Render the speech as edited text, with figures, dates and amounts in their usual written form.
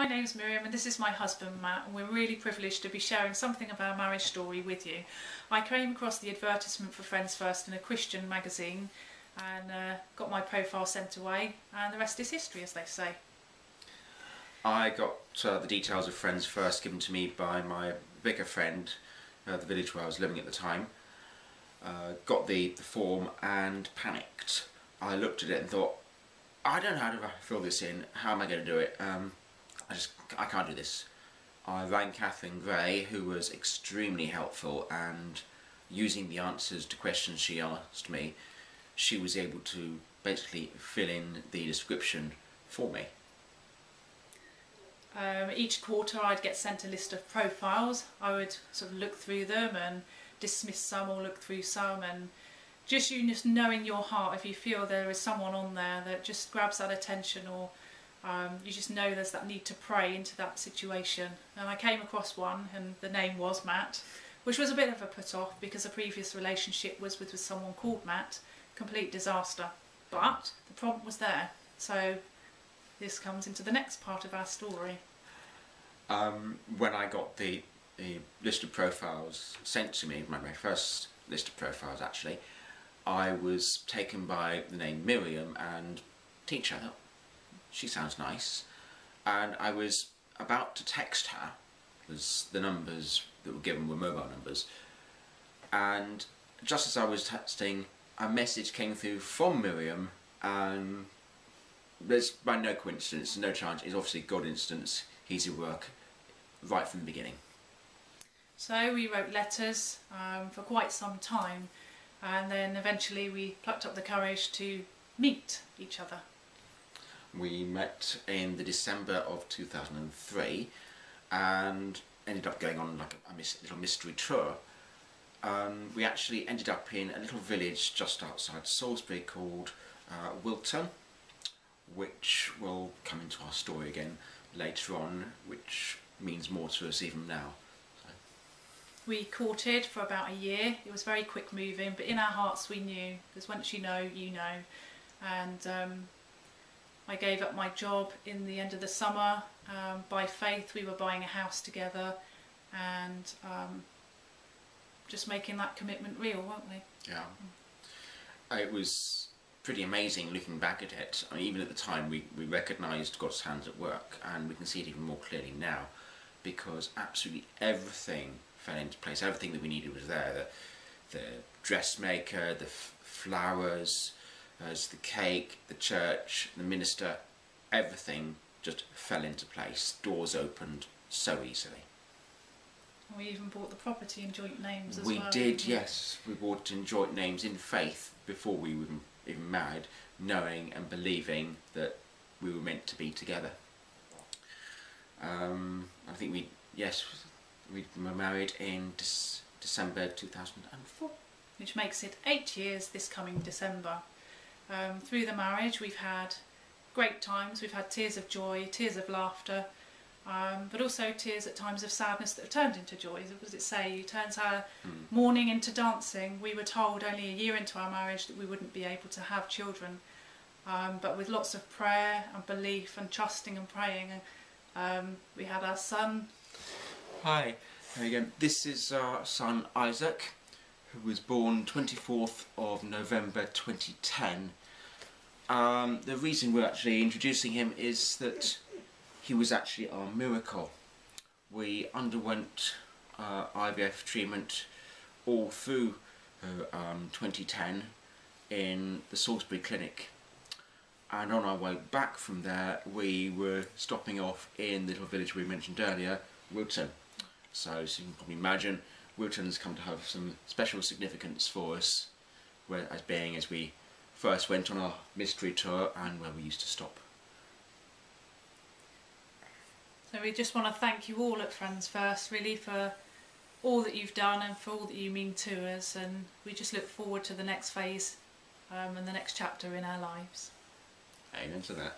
My name's Miriam and this is my husband Matt, and we're really privileged to be sharing something of our marriage story with you. I came across the advertisement for Friends First in a Christian magazine and got my profile sent away, and the rest is history, as they say. I got the details of Friends First given to me by my vicar friend, the village where I was living at the time. Got the form and panicked. I looked at it and thought, I don't know how to fill this in. How am I going to do it? I can't do this. I rang Catherine Gray, who was extremely helpful, and using the answers to questions she asked me, she was able to basically fill in the description for me. Each quarter I'd get sent a list of profiles. I would sort of look through them and dismiss some or look through some, and just knowing your heart, if you feel there is someone on there that just grabs that attention, or you just know there's that need to pray into that situation. And I came across one, and the name was Matt, which was a bit of a put off because a previous relationship was with someone called Matt. Complete disaster. But the prompt was there, so this comes into the next part of our story. When I got the list of profiles sent to me, my first list of profiles actually, I was taken by the name Miriam and teacher. I thought, she sounds nice, and I was about to text her because the numbers that were given were mobile numbers, and just as I was texting, a message came through from Miriam, and there's by no coincidence, no chance, it's obviously God instance. He's at work right from the beginning. So we wrote letters for quite some time, and then eventually we plucked up the courage to meet each other. We met in the December of 2003 and ended up going on like a little mystery tour. We actually ended up in a little village just outside Salisbury called Wilton, which will come into our story again later on, which means more to us even now. We courted for about a year. It was very quick moving, but in our hearts we knew, because once you know, you know. And I gave up my job in the end of the summer. By faith we were buying a house together, and just making that commitment real, weren't we? Yeah. It was pretty amazing looking back at it. I mean, even at the time we recognised God's hands at work, and we can see it even more clearly now, because absolutely everything fell into place. Everything that we needed was there. The dressmaker, the flowers, the cake, the church, the minister, everything just fell into place. Doors opened so easily. We even bought the property in joint names as well. We did, yes. We bought it in joint names in faith before we were even married, knowing and believing that we were meant to be together. I think we were married in December 2004. Which makes it 8 years this coming December. Through the marriage we've had great times, we've had tears of joy, tears of laughter, but also tears at times of sadness that have turned into joy. What does it say? You turns our mourning into dancing. We were told only a year into our marriage that we wouldn't be able to have children, but with lots of prayer and belief and trusting and praying, we had our son. Hi, there you go. This is our son Isaac, who was born 24th of November 2010. The reason we're actually introducing him is that he was actually our miracle. We underwent IVF treatment all through 2010 in the Salisbury clinic, and on our way back from there we were stopping off in the little village we mentioned earlier, Wilton. So you can probably imagine Wilton's come to have some special significance for us, as we first went on our mystery tour and where we used to stop. So we just want to thank you all at Friends First, really, for all that you've done and for all that you mean to us, and we just look forward to the next phase and the next chapter in our lives. Amen to that.